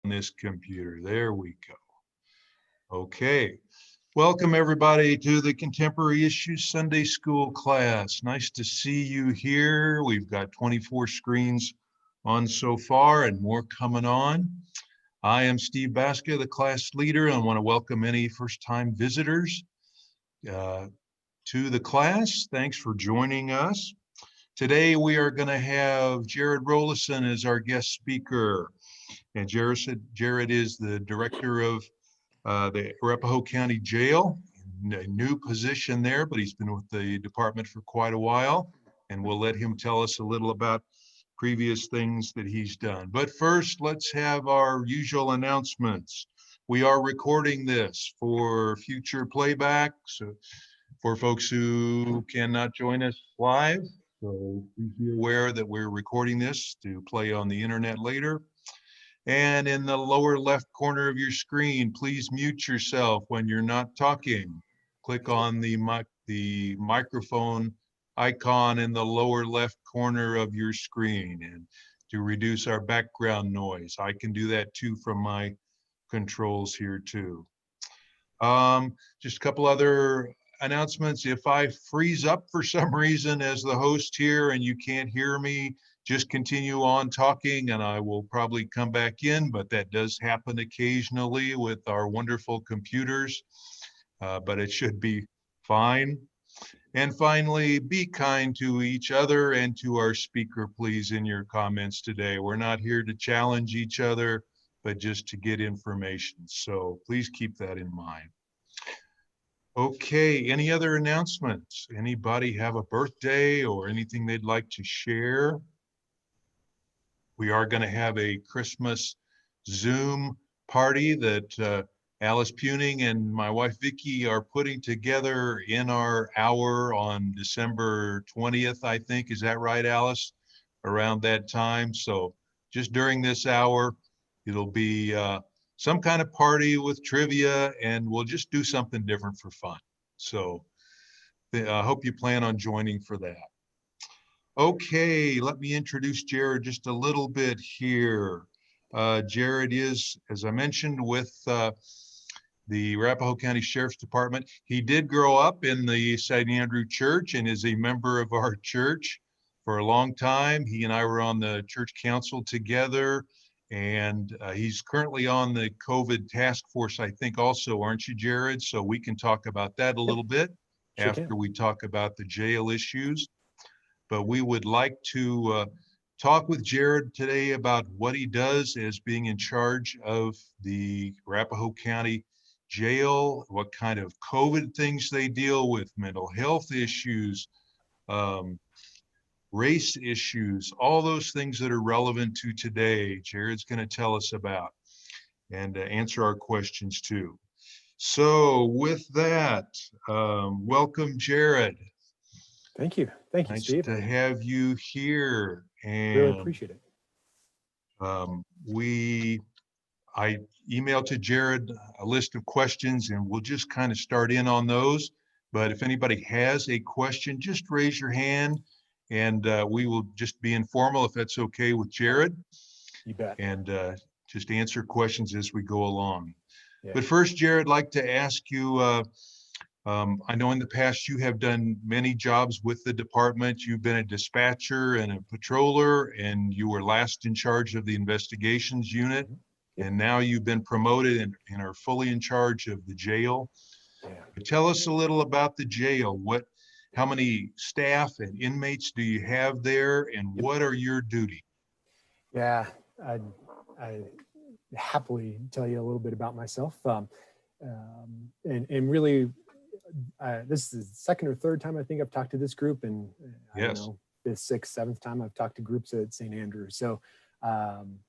this computer. There we go. Okay. Welcome everybody to the Contemporary Issues Sunday School class. Nice to see you here. We've got 24 screens on so far and more coming on. I am Steve Baska, the class leader. I want to welcome any first-time visitors to the class. Thanks for joining us. Today we are going to have Jared Rowlison as our guest speaker. And Jared is the director of the Arapahoe County Jail, a new position there, but he's been with the department for quite a while. And we'll let him tell us a little about previous things that he's done. But first, let's have our usual announcements. We are recording this for future playback, so for folks who cannot join us live. So please be aware that we're recording this to play on the internet later. And in the lower left corner of your screen, please mute yourself when you're not talking. Click on the microphone icon in the lower left corner of your screen and to reduce our background noise. I can do that too from my controls here too. Just a couple other announcements. If I freeze up for some reason as the host here and you can't hear me, just continue on talking and I will probably come back in, but that does happen occasionally with our wonderful computers, but it should be fine. And finally, be kind to each other and to our speaker, please, in your comments today. We're not here to challenge each other, but just to get information. So please keep that in mind. Okay, any other announcements? Anybody have a birthday or anything they'd like to share? We are going to have a Christmas Zoom party that Alice Puning and my wife Vicki are putting together in our hour on December 20th, I think. Is that right, Alice? Around that time. So just during this hour, it'll be some kind of party with trivia, and we'll just do something different for fun. So I hope you plan on joining for that. Okay, let me introduce Jared just a little bit here. Jared is, as I mentioned, with the Arapahoe County Sheriff's Department. He did grow up in the St. Andrew Church and is a member of our church for a long time. He and I were on the church council together, and he's currently on the COVID task force, I think also, aren't you, Jared? So we can talk about that a little bit after we talk about the jail issues. But we would like to talk with Jared today about what he does as being in charge of the Arapahoe County Jail, what kind of COVID things they deal with, mental health issues, race issues, all those things that are relevant to today. Jared's going to tell us about and answer our questions too. So with that, welcome, Jared. Thank you. Thank you, nice Steve. to have you here. And really appreciate it. I emailed to Jared a list of questions and we'll just kind of start in on those. But if anybody has a question, just raise your hand and we will just be informal if that's okay with Jared. You bet. And just answer questions as we go along. Yeah. But first, Jared, I'd like to ask you, I know in the past you have done many jobs with the department. You've been a dispatcher and a patroller, and you were last in charge of the investigations unit. Yep. And now you've been promoted and are fully in charge of the jail. Yeah. Tell us a little about the jail. How many staff and inmates do you have there, and what are your duties? Yeah, I happily tell you a little bit about myself. And really, this is the second or third time I think I've talked to this group, and I don't know, the sixth, seventh time I've talked to groups at St. Andrew. So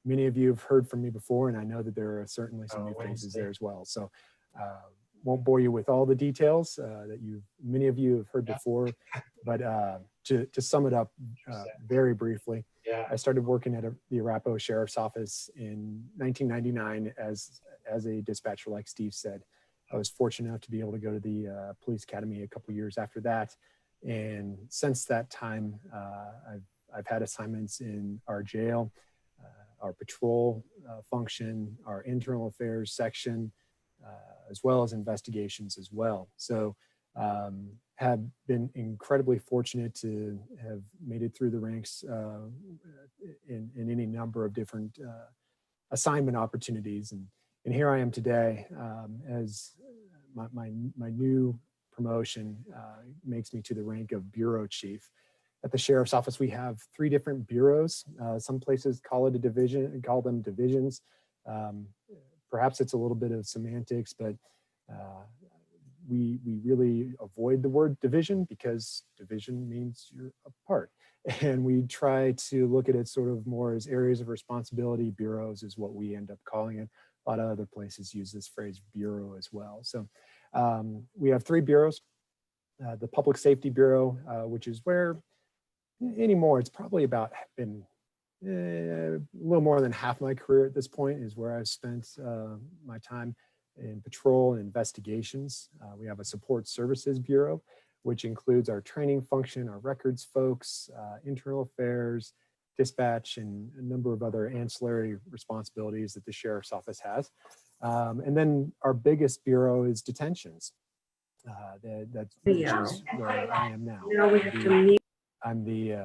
many of you have heard from me before, and I know that there are certainly some new faces there as well. So won't bore you with all the details that many of you have heard before, but to sum it up very briefly, I started working at the Arapahoe Sheriff's Office in 1999 as a dispatcher, like Steve said. I was fortunate enough to be able to go to the police academy a couple years after that. And since that time, I've had assignments in our jail. our patrol function, our internal affairs section, as well as investigations as well. So have been incredibly fortunate to have made it through the ranks in any number of different assignment opportunities. And here I am today as my new promotion makes me to the rank of bureau chief. At the sheriff's office, we have 3 different bureaus. Some places call it a division, call them divisions. Perhaps it's a little bit of semantics, but we really avoid the word division because division means you're apart. And we try to look at it sort of more as areas of responsibility. Bureaus is what we end up calling it. A lot of other places use this phrase bureau as well. So we have 3 bureaus. The Public Safety Bureau, which is where anymore, it's probably about been a little more than half my career at this point is where I've spent my time in patrol and investigations. We have a Support Services Bureau, which includes our training function, our records folks, internal affairs, dispatch, and a number of other ancillary responsibilities that the sheriff's office has. And then our biggest bureau is detentions. Which is where I am now. I'm the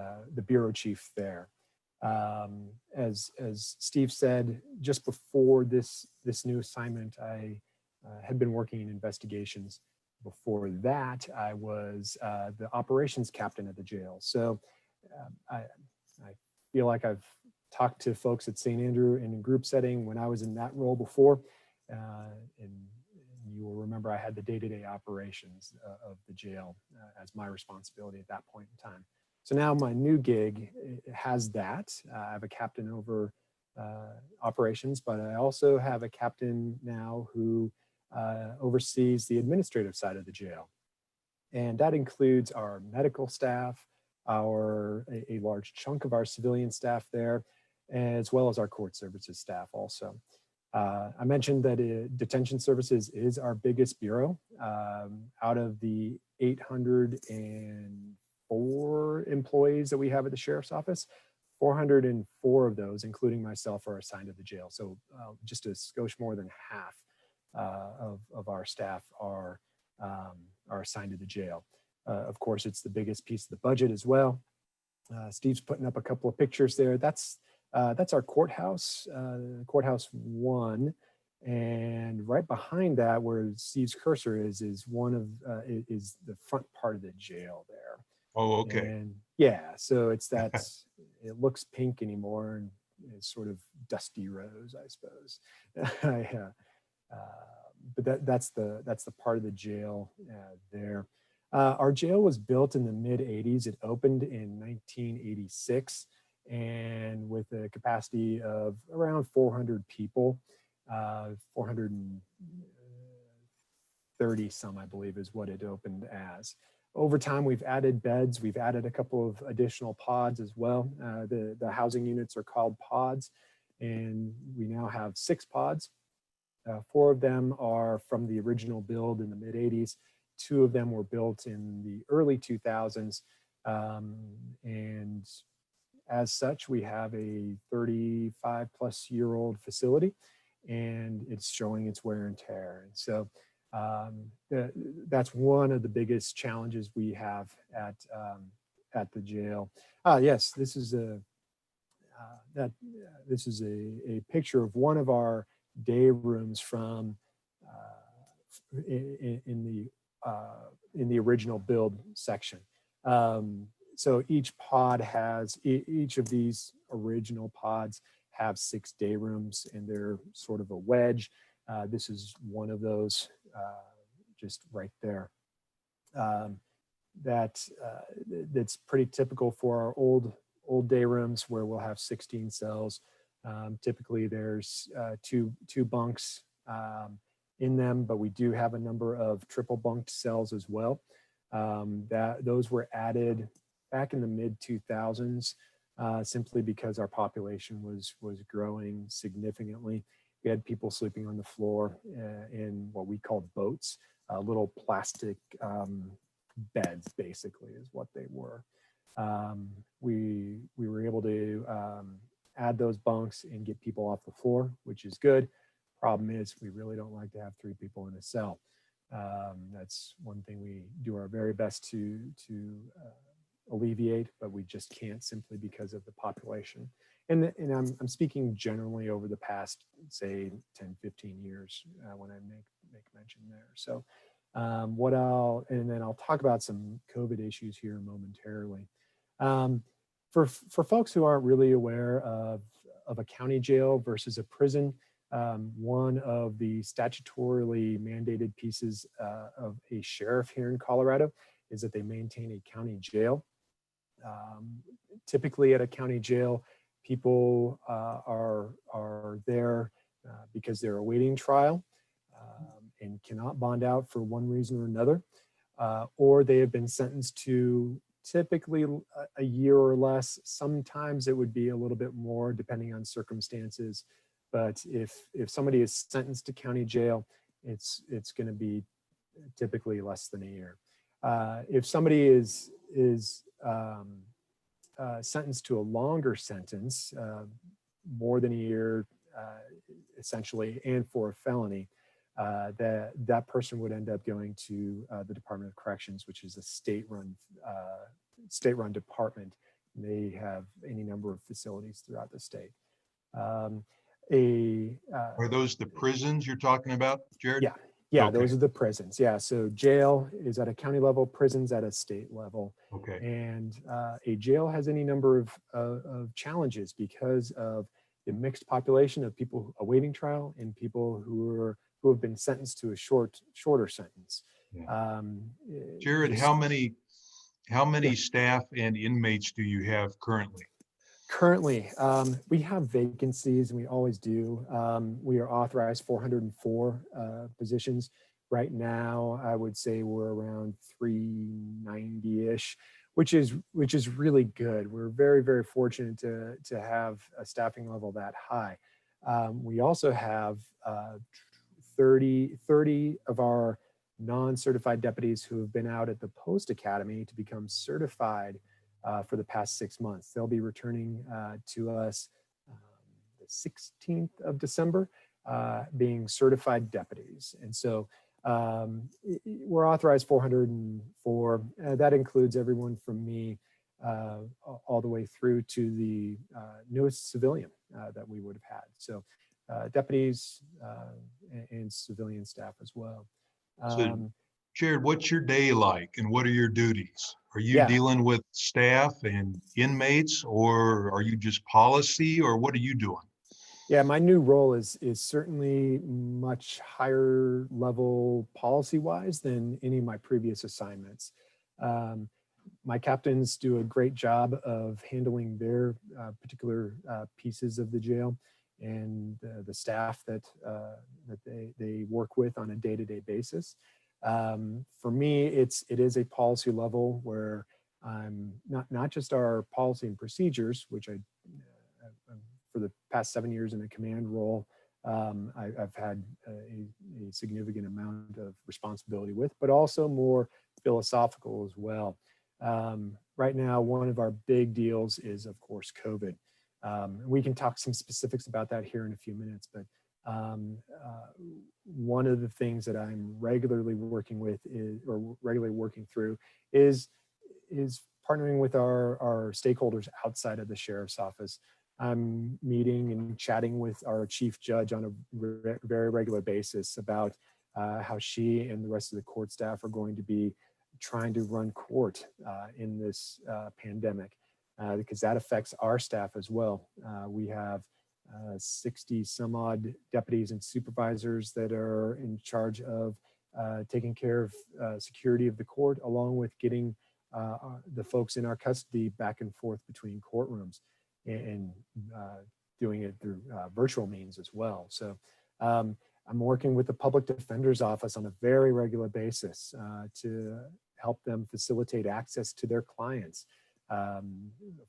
bureau chief there. As Steve said, just before this new assignment, I had been working in investigations. Before that, I was the operations captain at the jail. So I feel like I've talked to folks at St. Andrew in a group setting when I was in that role before. And you will remember I had the day-to-day operations of the jail as my responsibility at that point in time. So now my new gig has that. I have a captain over operations, but I also have a captain now who oversees the administrative side of the jail. And that includes our medical staff, a large chunk of our civilian staff there, as well as our court services staff also. I mentioned that detention services is our biggest bureau. Out of the 804 employees that we have at the sheriff's office, 404 of those, including myself, are assigned to the jail. So just a skosh more than half of our staff are assigned to the jail. Of course, it's the biggest piece of the budget as well. Steve's putting up a couple of pictures there. That's our courthouse, courthouse 1, and right behind that, where Steve's cursor is one of is the front part of the jail there. Oh, okay. And yeah, so it's that. It looks pink anymore, and it's sort of dusty rose, I suppose. But that's the part of the jail there. Our jail was built in the mid-'80s. It opened in 1986. And with a capacity of around 400 people, 430 some, I believe, is what it opened as. Over time, we've added beds. We've added a couple of additional pods as well. The housing units are called pods, and we now have 6 pods. 4 of them are from the original build in the mid-'80s. 2 of them were built in the early 2000s. And as such, we have a 35-plus-year-old facility, and it's showing its wear and tear. And so that's one of the biggest challenges we have at the jail. Yes, this is a picture of one of our day rooms from in the original build section. So each of these original pods have 6 day rooms, and they're sort of a wedge. This is one of those, just right there. That's pretty typical for our old day rooms, where we'll have 16 cells. Typically there's two bunks in them, but we do have a number of triple bunked cells as well. Those were added back in the mid-2000s, simply because our population was growing significantly. We had people sleeping on the floor in what we called boats, little plastic beds, basically, is what they were. We were able to add those bunks and get people off the floor, which is good. Problem is, we really don't like to have 3 people in a cell. That's one thing we do our very best to alleviate, but we just can't simply because of the population. And I'm speaking generally over the past, say, 10, 15 years when I make mention there. So and then I'll talk about some COVID issues here momentarily. For folks who aren't really aware of a county jail versus a prison, one of the statutorily mandated pieces of a sheriff here in Colorado is that they maintain a county jail. Typically at a county jail, people are there because they're awaiting trial and cannot bond out for one reason or another, or they have been sentenced to typically a year or less. Sometimes it would be a little bit more depending on circumstances. But if somebody is sentenced to county jail, it's going to be typically less than a year. If somebody is sentenced to a longer sentence, more than a year, essentially, and for a felony, that person would end up going to the Department of Corrections, which is a state-run department. They have any number of facilities throughout the state. Are those the prisons you're talking about, Jared? Yeah, okay. Those are the prisons. Yeah, so jail is at a county level, prisons at a state level. Okay. And a jail has any number of challenges because of the mixed population of people awaiting trial and people who have been sentenced to a shorter sentence. Yeah. Jared, how many staff and inmates do you have currently? Currently, we have vacancies, and we always do. We are authorized 404 positions. Right now, I would say we're around 390-ish, which is really good. We're very, very fortunate to have a staffing level that high. We also have 30 of our non-certified deputies who have been out at the Post Academy to become certified for the past 6 months. They'll be returning to us the 16th of December, being certified deputies. And so we're authorized 404. That includes everyone from me all the way through to the newest civilian that we would have had. So deputies and civilian staff as well. So, Jared, what's your day like and what are your duties? Are you dealing with staff and inmates, or are you just policy, or what are you doing? Yeah, my new role is certainly much higher level policy wise than any of my previous assignments. My captains do a great job of handling their particular pieces of the jail and the staff that they work with on a day-to-day basis. For me, it is a policy level where I'm not just our policy and procedures, which I for the past 7 years in a command role, I've had a significant amount of responsibility with, but also more philosophical as well. Right now, one of our big deals is, of course, COVID. We can talk some specifics about that here in a few minutes, but one of the things that I'm regularly working through is partnering with our stakeholders outside of the sheriff's office. I'm meeting and chatting with our chief judge on a very regular basis about how she and the rest of the court staff are going to be trying to run court in this pandemic, because that affects our staff as well. We have 60 some odd deputies and supervisors that are in charge of taking care of security of the court, along with getting the folks in our custody back and forth between courtrooms and doing it through virtual means as well. So I'm working with the public defender's office on a very regular basis to help them facilitate access to their clients. Of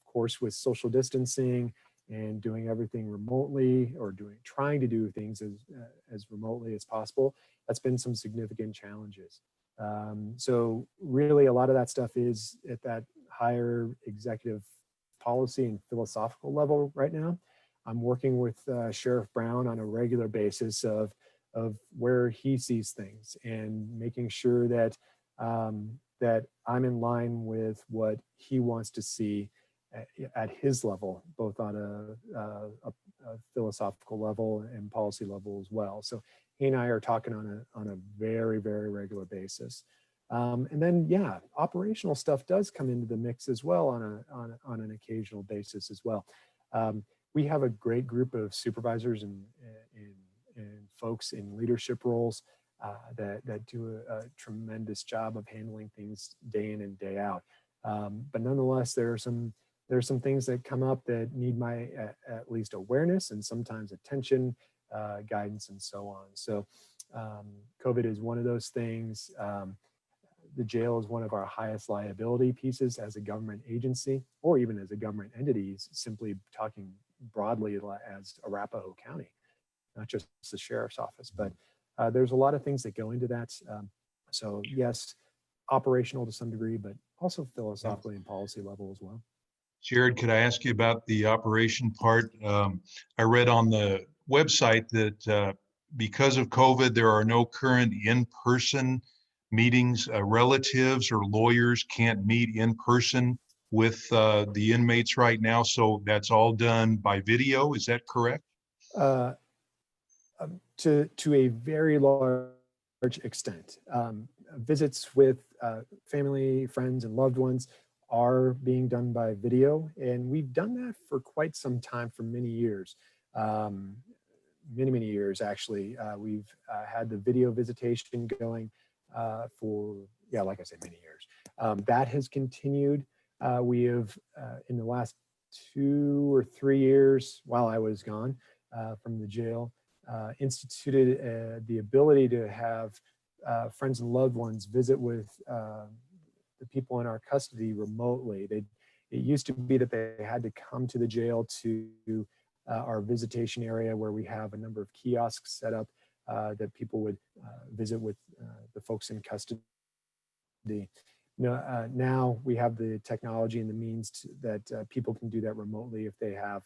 course, with social distancing and doing everything remotely, or trying to do things as remotely as possible, that's been some significant challenges. So really a lot of that stuff is at that higher executive policy and philosophical level right now. I'm working with Sheriff Brown on a regular basis of where he sees things and making sure that that I'm in line with what he wants to see at his level, both on a philosophical level and policy level as well. So he and I are talking on a very, very regular basis. And then, yeah, operational stuff does come into the mix as well on an occasional basis as well. We have a great group of supervisors and folks in leadership roles that do a tremendous job of handling things day in and day out. But nonetheless, there are some things that come up that need my at least awareness and sometimes attention, guidance, and so on. So COVID is one of those things. The jail is one of our highest liability pieces as a government agency, or even as a government entity, simply talking broadly as Arapahoe County, not just the sheriff's office. But there's a lot of things that go into that. So yes, operational to some degree, but also philosophically and policy level as well. Jared, could I ask you about the operation part? I read on the website that because of COVID, there are no current in-person meetings. Relatives or lawyers can't meet in person with the inmates right now. So that's all done by video. Is that correct? To a very large extent. Visits with family, friends, and loved ones are being done by video, and we've done that for quite some time, for many years. Many years, actually. We've had the video visitation going for, yeah, like I said, many years. That has continued. We have, in the last 2 or 3 years, while I was gone from the jail, instituted the ability to have friends and loved ones visit with the people in our custody remotely. It used to be that they had to come to the jail to our visitation area, where we have a number of kiosks set up that people would visit with the folks in custody. Now we have the technology and the means that people can do that remotely if they have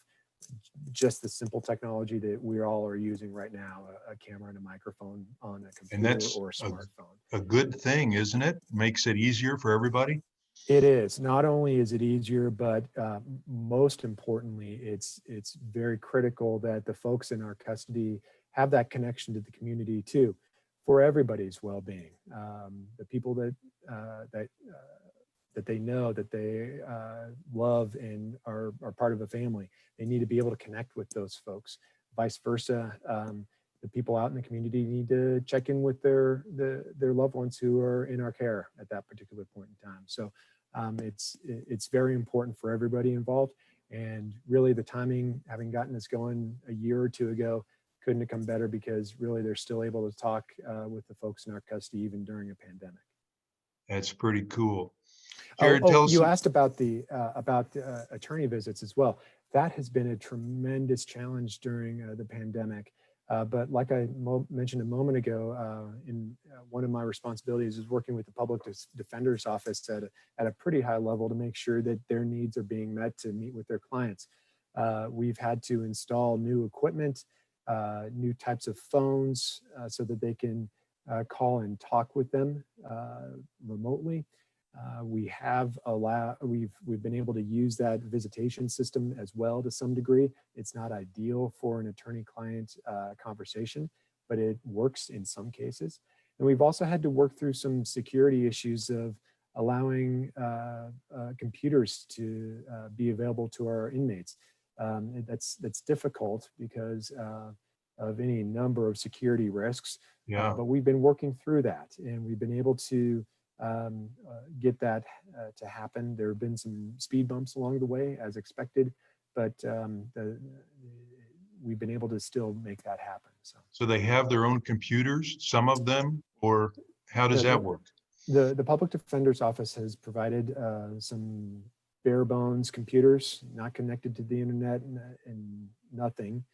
just the simple technology that we all are using right now, a camera and a microphone on a computer or a smartphone. A good thing, isn't it? Makes it easier for everybody. It is. Not only is it easier, but most importantly, it's very critical that the folks in our custody have that connection to the community too, for everybody's well-being. The people that they know, that they love and are part of a family, they need to be able to connect with those folks. Vice versa, the people out in the community need to check in with their loved ones who are in our care at that particular point in time. So it's very important for everybody involved. And really, the timing, having gotten this going a year or two ago, couldn't have come better, because really they're still able to talk with the folks in our custody even during a pandemic. That's pretty cool. Jared, you asked about the attorney visits as well. That has been a tremendous challenge during the pandemic. But like I mentioned a moment ago, in one of my responsibilities is working with the Public Defender's Office at a pretty high level to make sure that their needs are being met to meet with their clients. We've had to install new equipment, new types of phones, so that they can call and talk with them remotely. We've been able to use that visitation system as well to some degree. It's not ideal for an attorney-client conversation, but it works in some cases. And we've also had to work through some security issues of allowing computers to be available to our inmates. That's difficult because of any number of security risks. Yeah. But we've been working through that, and we've been able to get that to happen. There have been some speed bumps along the way, as expected, but we've been able to still make that happen. So they have their own computers, some of them, or how does that work? The Public Defender's Office has provided some bare bones computers, not connected to the internet and nothing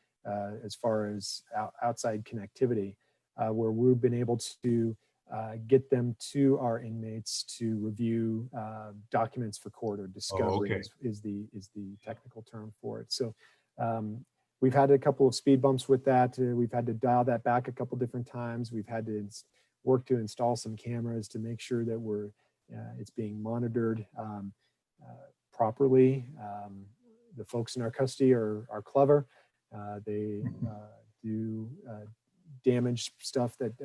as far as outside connectivity, where we've been able to get them to our inmates to review documents for court, or discovery is the technical term for it. So we've had a couple of speed bumps with that. We've had to dial that back a couple different times. We've had to work to install some cameras to make sure that it's being monitored properly. The folks in our custody are clever. They do damage stuff that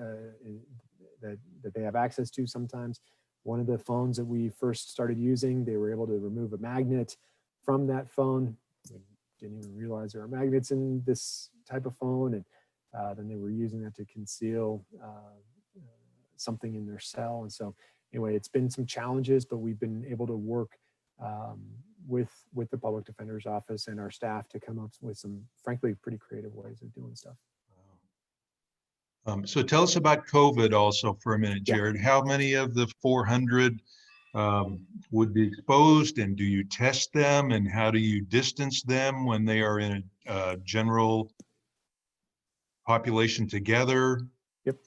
they have access to sometimes. One of the phones that we first started using, they were able to remove a magnet from that phone. We didn't even realize there are magnets in this type of phone, and then they were using that to conceal something in their cell. And so anyway, it's been some challenges, but we've been able to work with the public defender's office and our staff to come up with some, frankly, pretty creative ways of doing stuff. So tell us about COVID also for a minute, Yeah. Jared. How many of the 400 would be exposed, and do you test them, and how do you distance them when they are in a general population together? Yep.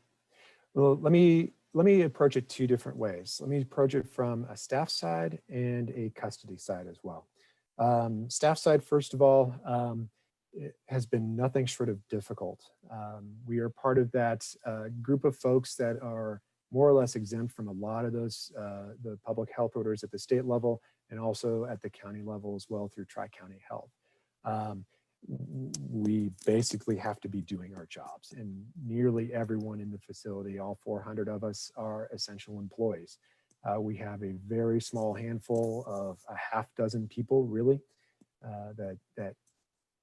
Well, let me approach it two different ways. Let me approach it from a staff side and a custody side as well. Staff side, first of all, it has been nothing short of difficult. We are part of that group of folks that are more or less exempt from a lot of those the public health orders at the state level and also at the county level as well through Tri-County Health. We basically have to be doing our jobs, and nearly everyone in the facility, all 400 of us, are essential employees. We have a very small handful of a half dozen people really that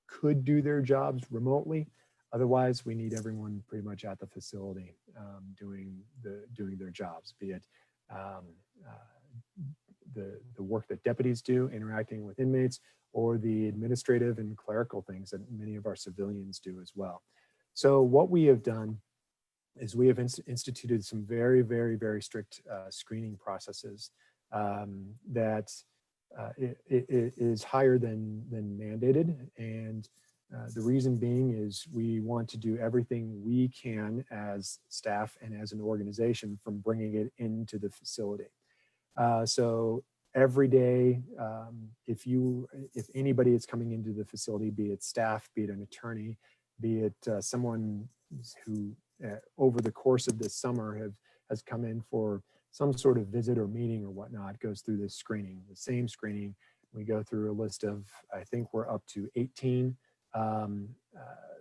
could do their jobs remotely. Otherwise, we need everyone pretty much at the facility doing their jobs, be it the work that deputies do, interacting with inmates, or the administrative and clerical things that many of our civilians do as well. So what we have done is we have instituted some very, very, very strict screening processes that it is higher than mandated. And the reason being is we want to do everything we can as staff and as an organization from bringing it into the facility. So every day, if anybody is coming into the facility, be it staff, be it an attorney, be it someone who over the course of this summer has come in for some sort of visit or meeting or whatnot, goes through this screening, the same screening. We go through a list of, I think we're up to 18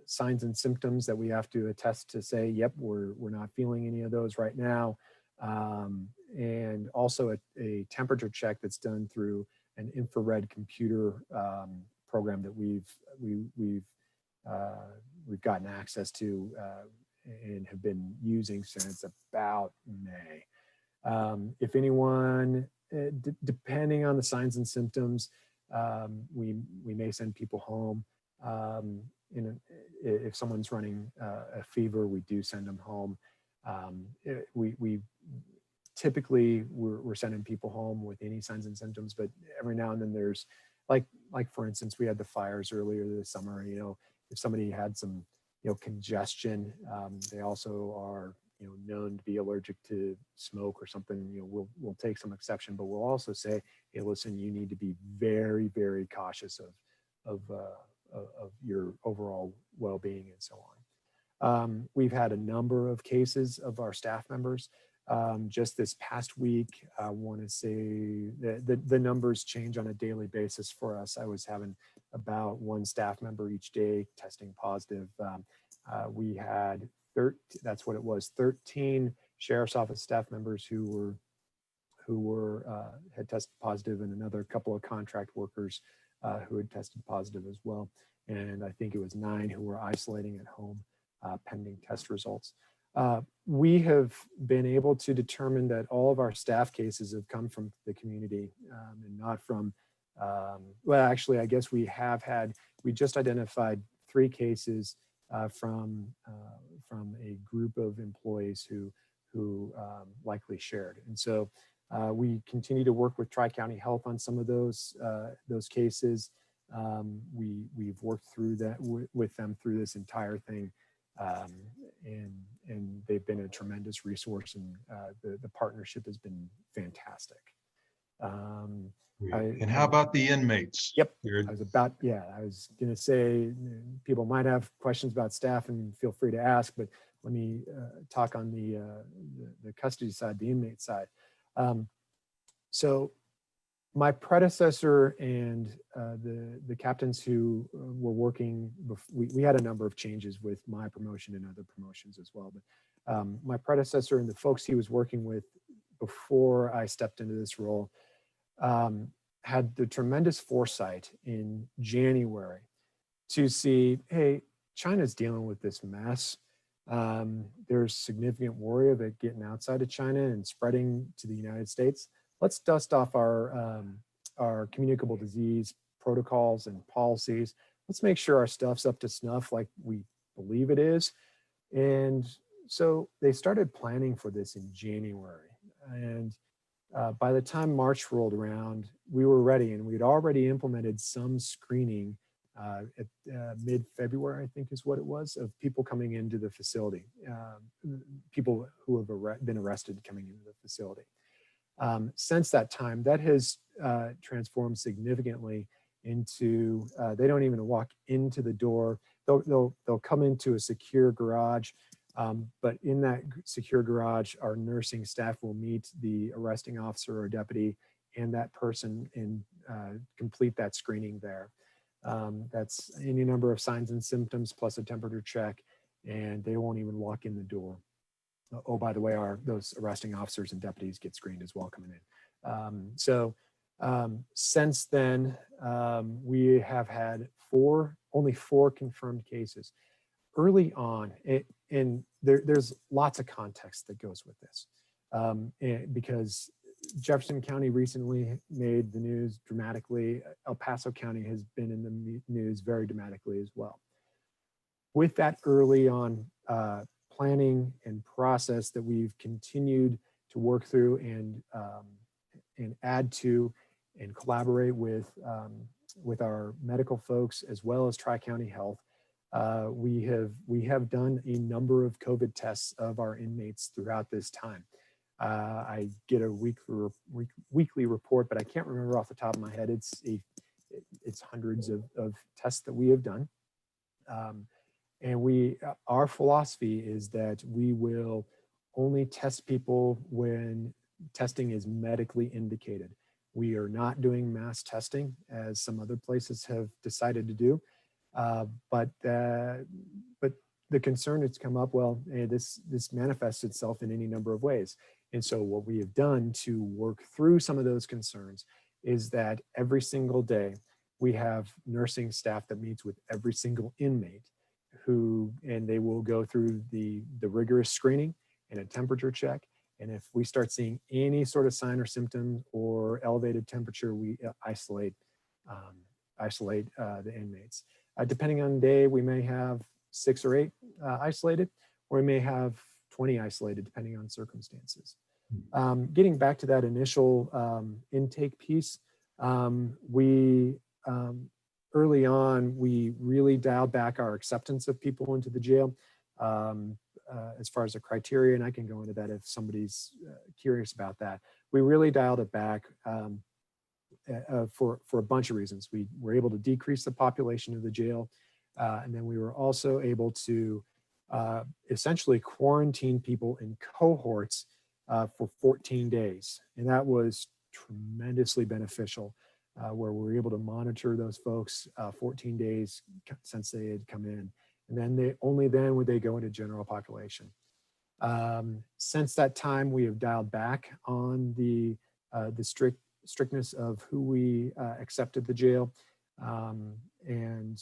signs and symptoms that we have to attest to say, yep, we're not feeling any of those right now. And also a temperature check that's done through an infrared computer program that we've gotten access to and have been using since about May. If anyone, depending on the signs and symptoms, we may send people home. If someone's running a fever, we do send them home. We typically we're sending people home with any signs and symptoms, but every now and then there's like for instance, we had the fires earlier this summer. You know, if somebody had some congestion, they also are known to be allergic to smoke or something. We'll take some exception, but we'll also say, hey, listen, you need to be very, very cautious of your overall well-being and so on. We've had a number of cases of our staff members. Just this past week, I want to say that the numbers change on a daily basis for us. I was having about one staff member each day testing positive. We had 13 sheriff's office staff members who had tested positive, and another couple of contract workers who had tested positive as well. And I think it was 9 who were isolating at home pending test results. We have been able to determine that all of our staff cases have come from the community and not from, well, actually, I guess we just identified 3 cases from a group of employees who likely shared. And so we continue to work with Tri-County Health on some of those cases. We've worked through that with them through this entire thing. And they've been a tremendous resource, and the partnership has been fantastic. And how about the inmates? Yep. Jared? I was going to say, people might have questions about staff and feel free to ask, but let me talk on the custody side, the inmate side. So my predecessor and the captains who were working, we had a number of changes with my promotion and other promotions as well. But my predecessor and the folks he was working with before I stepped into this role had the tremendous foresight in January to see, hey, China's dealing with this mess. There's significant worry of it getting outside of China and spreading to the United States. Let's dust off our communicable disease protocols and policies. Let's make sure our stuff's up to snuff like we believe it is. And so they started planning for this in January. And by the time March rolled around, we were ready, and we'd already implemented some screening at mid-February, I think is what it was, of people coming into the facility, people who have been arrested coming into the facility. Since that time, that has transformed significantly into, they don't even walk into the door. They'll come into a secure garage, but in that secure garage, our nursing staff will meet the arresting officer or deputy and that person and complete that screening there. That's any number of signs and symptoms plus a temperature check, and they won't even walk in the door. Oh, by the way, those arresting officers and deputies get screened as well coming in. Since then, we have had only four confirmed cases. Early on, and there's lots of context that goes with this, because Jefferson County recently made the news dramatically. El Paso County has been in the news very dramatically as well. With that early on planning and process that we've continued to work through and add to and collaborate with our medical folks as well as Tri-County Health, we have done a number of COVID tests of our inmates throughout this time. I get a weekly report, but I can't remember off the top of my head. It's hundreds of tests that we have done. And our philosophy is that we will only test people when testing is medically indicated. We are not doing mass testing as some other places have decided to do. But the concern that's come up, well, this manifests itself in any number of ways. And so what we have done to work through some of those concerns is that every single day we have nursing staff that meets with every single inmate and they will go through the rigorous screening and a temperature check. And if we start seeing any sort of sign or symptom or elevated temperature, we isolate the inmates. Depending on the day, we may have 6 or 8 isolated, or we may have 20 isolated, depending on circumstances. Getting back to that initial intake piece, early on, we really dialed back our acceptance of people into the jail as far as the criteria, and I can go into that if somebody's curious about that. We really dialed it back for a bunch of reasons. We were able to decrease the population of the jail, and then we were also able to essentially quarantine people in cohorts for 14 days. And that was tremendously beneficial, where we were able to monitor those folks 14 days since they had come in. And then only then would they go into general population. Since that time, we have dialed back on the strictness of who we accepted the jail. And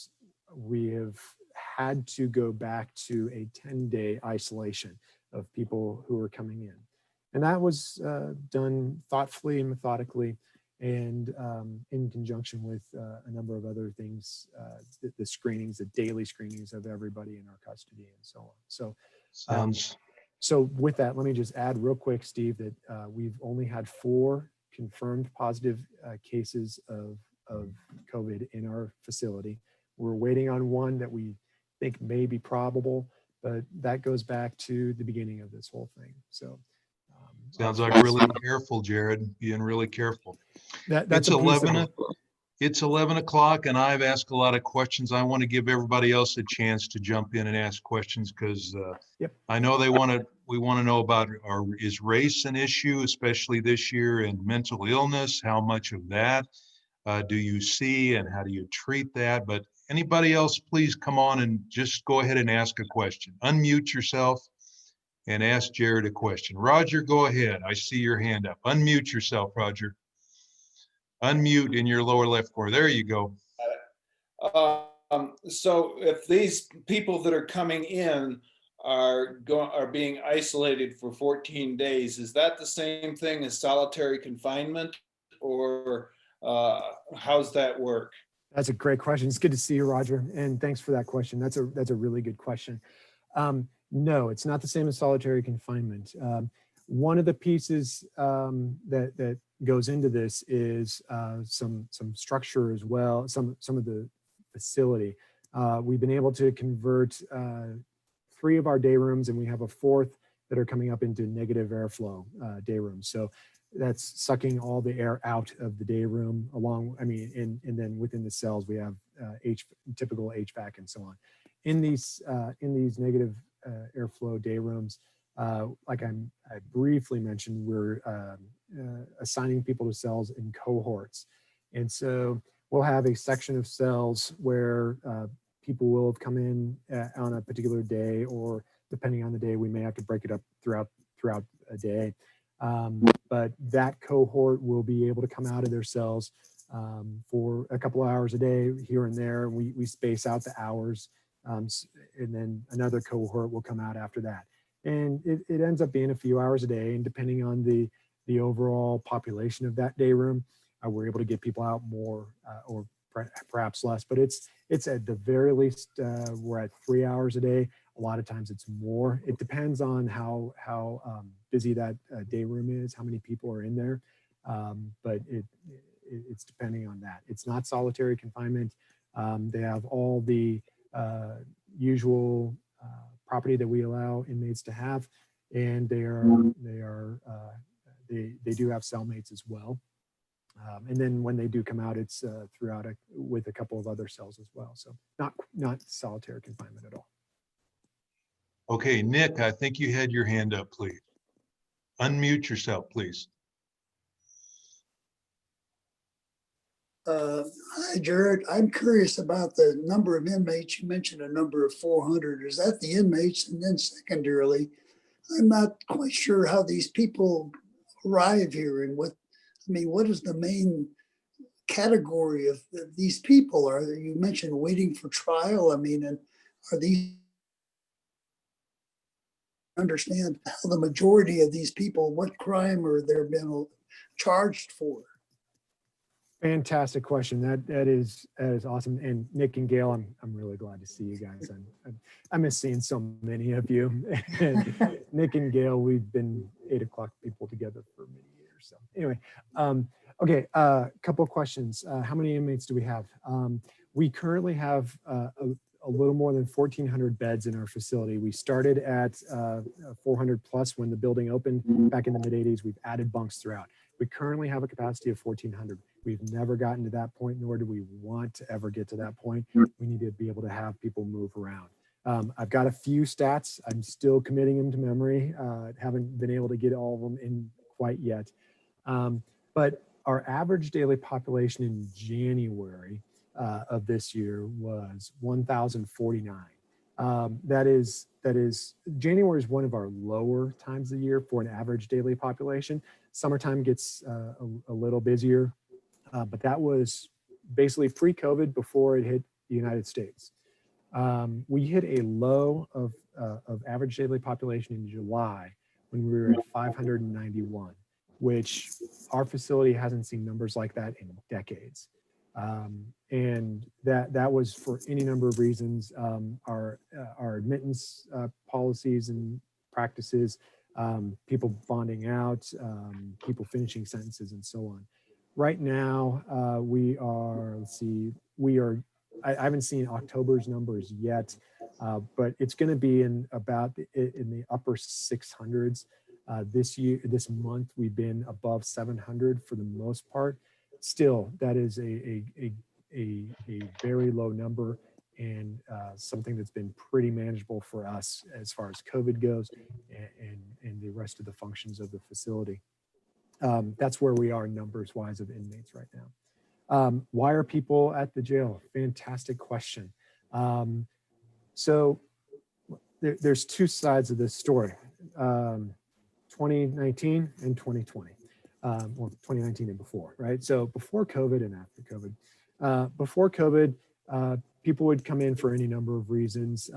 we have had to go back to a 10-day isolation of people who are coming in. And that was done thoughtfully and methodically, and in conjunction with a number of other things, the screenings, the daily screenings of everybody in our custody and so on. So, so with that, let me just add real quick, Steve, that we've only had 4 confirmed positive cases of COVID in our facility. We're waiting on one that we think may be probable, but that goes back to the beginning of this whole thing. So Sounds like really careful, Jared, being really careful. That's It's a piece 11, of it's 11 o'clock and I've asked a lot of questions. I want to give everybody else a chance to jump in and ask questions because Yep. I know we want to know about, is race an issue, especially this year, and mental illness? How much of that do you see and how do you treat that? But anybody else, please come on and just go ahead and ask a question. Unmute yourself and ask Jared a question. Roger, go ahead. I see your hand up. Unmute yourself, Roger. Unmute in your lower left corner. There you go. So if these people that are coming in are being isolated for 14 days, is that the same thing as solitary confinement, or how's that work? That's a great question. It's good to see you, Roger, and thanks for that question. That's a really good question. No, it's not the same as solitary confinement. One of the pieces that goes into this is some structure as well. Some of the facility. We've been able to convert 3 of our day rooms, and we have a 4th that are coming up into negative airflow day rooms. So that's sucking all the air out of the day room along, and then within the cells, we have typical HVAC and so on. In these negative airflow day rooms, like I briefly mentioned, we're assigning people to cells in cohorts. And so we'll have a section of cells where people will have come in on a particular day, or depending on the day, we may have to break it up throughout a day. But that cohort will be able to come out of their cells for a couple of hours a day here and there. We space out the hours, and then another cohort will come out after that. And it ends up being a few hours a day, and depending on the overall population of that day room, we're able to get people out more or perhaps less. But it's at the very least, we're at 3 hours a day. A lot of times it's more. It depends on how busy that day room is, how many people are in there. But it's depending on that. It's not solitary confinement. They have all the usual property that we allow inmates to have, and they do have cellmates as well. And then when they do come out, it's throughout with a couple of other cells as well. So not solitary confinement at all. Okay, Nick, I think you had your hand up, please. Unmute yourself, please. Hi, Jared. I'm curious about the number of inmates. You mentioned a number of 400. Is that the inmates? And then secondarily, I'm not quite sure how these people arrive here and what is the main category of these people? You mentioned waiting for trial. And are these, understand how the majority of these people, what crime are they been charged for? Fantastic question. That is awesome. And Nick and Gail, I'm really glad to see you guys. I miss seeing so many of you. And Nick and Gail, we've been 8 o'clock people together for many years. So anyway, okay, a couple of questions. How many inmates do we have? We currently have a little more than 1,400 beds in our facility. We started at 400 plus when the building opened back in the mid 80s. We've added bunks throughout. We currently have a capacity of 1,400. We've never gotten to that point, nor do we want to ever get to that point. We need to be able to have people move around. I've got a few stats. I'm still committing them to memory. Haven't been able to get all of them in quite yet. But our average daily population in January of this year was 1,049. That is January is one of our lower times of the year for an average daily population. Summertime gets a little busier, but that was basically pre-COVID before it hit the United States. We hit a low of average daily population in July when we were at 591, which our facility hasn't seen numbers like that in decades. And that was for any number of reasons. Our admittance policies and practices, people bonding out, people finishing sentences, and so on. Right now, we are, I haven't seen October's numbers yet, but it's going to be in the upper 600s. This month, we've been above 700 for the most part. Still, that is a very low number, and something that's been pretty manageable for us as far as COVID goes, and the rest of the functions of the facility. That's where we are numbers wise of inmates right now. Why are people at the jail? Fantastic question. So there's two sides of this story. 2019 and 2020. Well, 2019 and before, right? So before COVID and after COVID. Before COVID, people would come in for any number of reasons.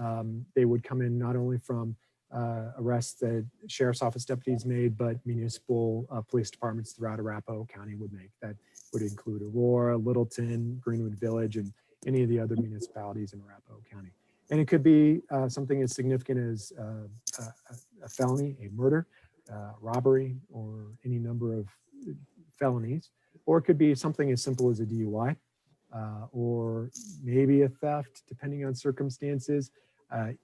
They would come in not only from arrests that sheriff's office deputies made, but municipal police departments throughout Arapahoe County would make. That would include Aurora, Littleton, Greenwood Village, and any of the other municipalities in Arapahoe County. And it could be something as significant as a felony, a murder, robbery, or any number of felonies, or it could be something as simple as a DUI, or maybe a theft, depending on circumstances.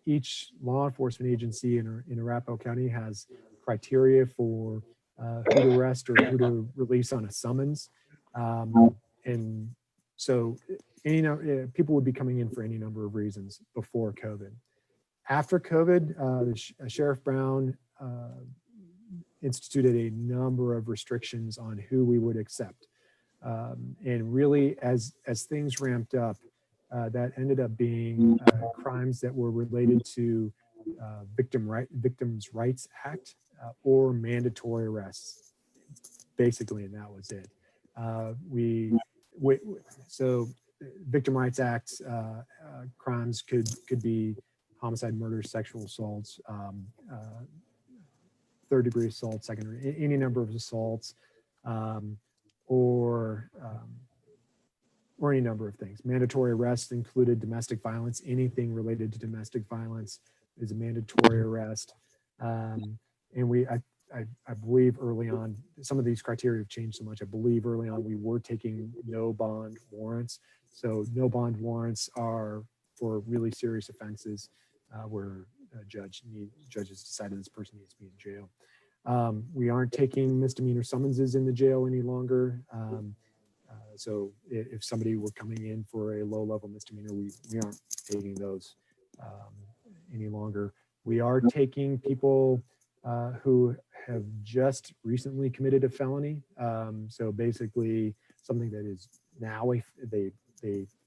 Each law enforcement agency in Arapahoe County has criteria for who to arrest or who to release on a summons. And so people would be coming in for any number of reasons before COVID. After COVID, Sheriff Brown instituted a number of restrictions on who we would accept. And really, as things ramped up, that ended up being crimes that were related to Victims' Rights Act or mandatory arrests, basically, and that was it. So Victim Rights Act crimes could be homicide, murder, sexual assaults, third-degree assault, second, any number of assaults, or any number of things. Mandatory arrests included domestic violence. Anything related to domestic violence is a mandatory arrest. And I believe early on, some of these criteria have changed so much. I believe early on we were taking no bond warrants. So no bond warrants are for really serious offenses where judges decided this person needs to be in jail. We aren't taking misdemeanor summonses in the jail any longer. So if somebody were coming in for a low-level misdemeanor, we aren't taking those any longer. We are taking people who have just recently committed a felony. So basically something that is now, they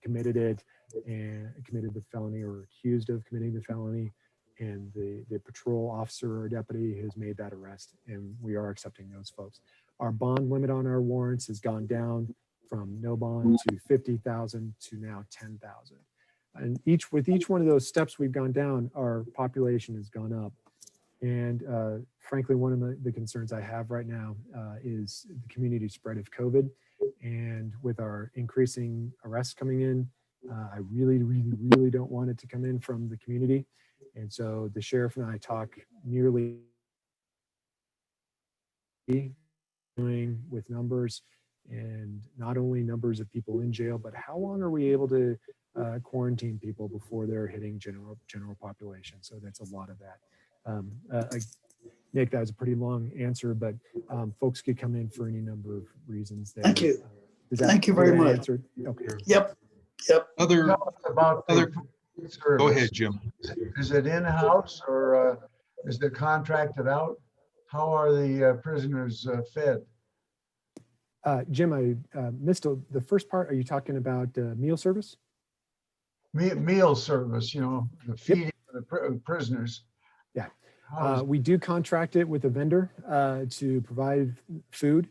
committed it and committed the felony or accused of committing the felony, and the patrol officer or deputy has made that arrest, and we are accepting those folks. Our bond limit on our warrants has gone down from no bond to 50,000 to now 10,000. And with each one of those steps we've gone down, our population has gone up. And frankly, one of the concerns I have right now is the community spread of COVID. And with our increasing arrests coming in, I really don't want it to come in from the community. And so the sheriff and I talk nearly with numbers, and not only numbers of people in jail, but how long are we able to quarantine people before they're hitting general population? So that's a lot of that. Nick, that was a pretty long answer, but folks could come in for any number of reasons. Thank you. Thank you very much. Okay. Yep. Other, About go ahead, Jim. Is it in-house or is it contracted out? How are the prisoners fed? Jim, I missed the first part. Are you talking about meal service? Meal service, the feeding of the prisoners. Yeah. We do contract it with a vendor to provide food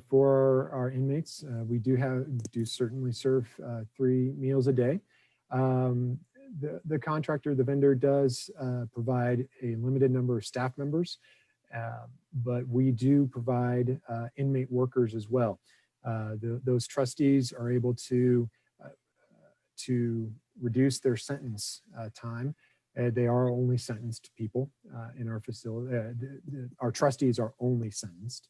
for our inmates. We do certainly serve 3 meals a day. The contractor, the vendor, does provide a limited number of staff members, but we do provide inmate workers as well. Those trustees are able to reduce their sentence time. They are only sentenced people in our facility. Our trustees are only sentenced.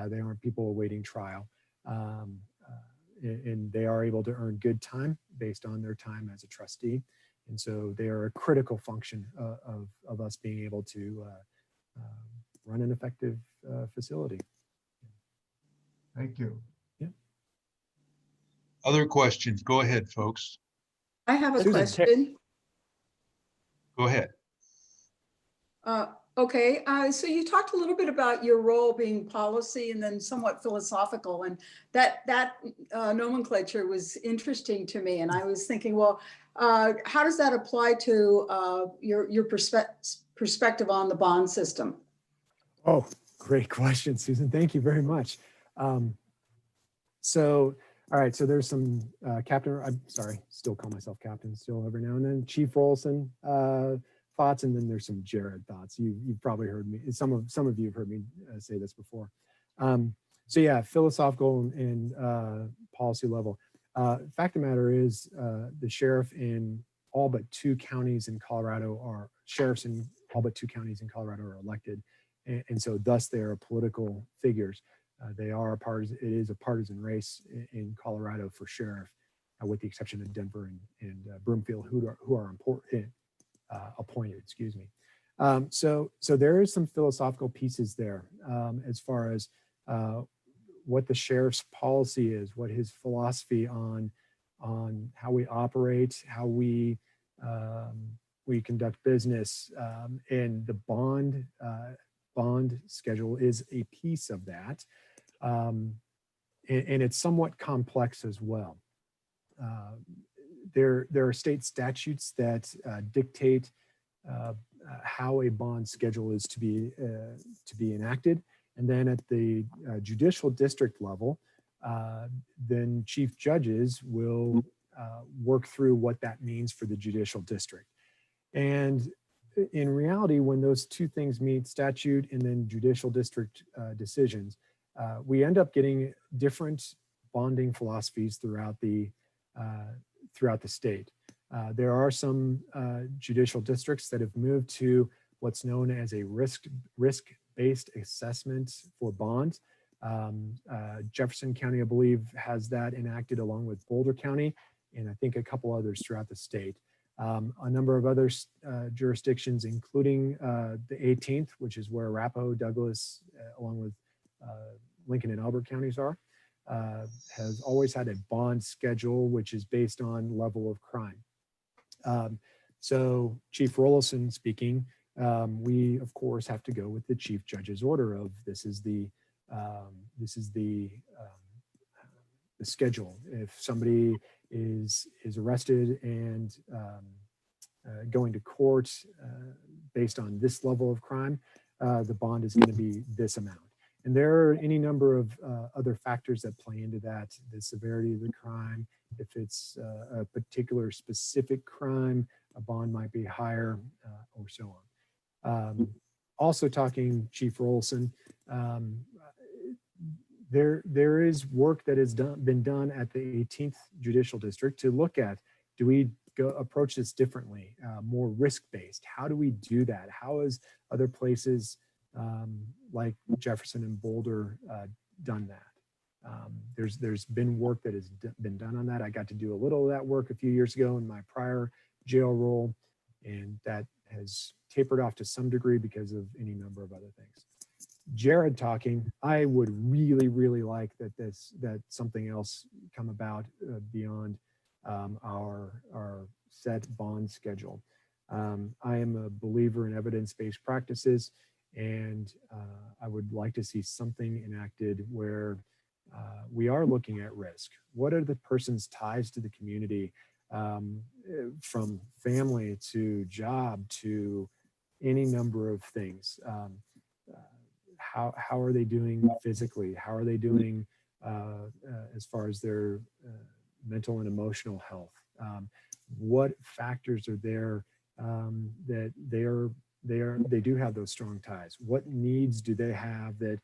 They aren't people awaiting trial. And they are able to earn good time based on their time as a trustee. And so they are a critical function of us being able to run an effective facility. Thank you. Other questions? Go ahead, folks. I have a Susan, question. Go ahead. Okay, so you talked a little bit about your role being policy and then somewhat philosophical, and that nomenclature was interesting to me. And I was thinking, well, how does that apply to your perspective on the bond system? Oh, great question, Susan. Thank you very much. All right, so there's some I'm sorry, still call myself captain still every now and then. Chief Rowlison thoughts, and then there's some Jared thoughts. You've probably heard me, some of you have heard me say this before. So yeah, philosophical and policy level. Fact of the matter is the sheriff in all but 2 counties in Colorado are sheriffs in all but 2 counties in Colorado are elected. And so thus they are political figures. They are it is a partisan race in Colorado for sheriff, with the exception of Denver and Broomfield, who are important, appointed, excuse me. So there is some philosophical pieces there as far as what the sheriff's policy is, what his philosophy on how we operate, how we conduct business, and the bond schedule is a piece of that. And it's somewhat complex as well. There are state statutes that dictate how a bond schedule is to be enacted, and then at the judicial district level, then chief judges will work through what that means for the judicial district. And in reality, when those 2 things meet, statute and then judicial district decisions, we end up getting different bonding philosophies throughout the state. There are some judicial districts that have moved to what's known as a risk-based assessment for bonds. Jefferson County, I believe, has that enacted along with Boulder County, and I think a couple others throughout the state. A number of other jurisdictions, including the 18th, which is where Arapahoe, Douglas, along with Lincoln and Albert counties are, has always had a bond schedule, which is based on level of crime. So Chief Rowlison speaking, we of course have to go with the chief judge's order of this is the schedule. If somebody is arrested and going to court based on this level of crime, the bond is going to be this amount. And there are any number of other factors that play into that, the severity of the crime. If it's a particular specific crime, a bond might be higher or so on. Also talking Chief Rowlison, there is work that has been done at the 18th Judicial District to look at, do we approach this differently, more risk-based? How do we do that? How is other places like Jefferson and Boulder done that? There's been work that has been done on that. I got to do a little of that work a few years ago in my prior jail role, and that has tapered off to some degree because of any number of other things. Jared talking, I would really like that something else come about beyond our set bond schedule. I am a believer in evidence-based practices, and I would like to see something enacted where we are looking at risk. What are the person's ties to the community, from family to job to any number of things? How are they doing physically? How are they doing as far as their mental and emotional health? What factors are there that they do have those strong ties? What needs do they have that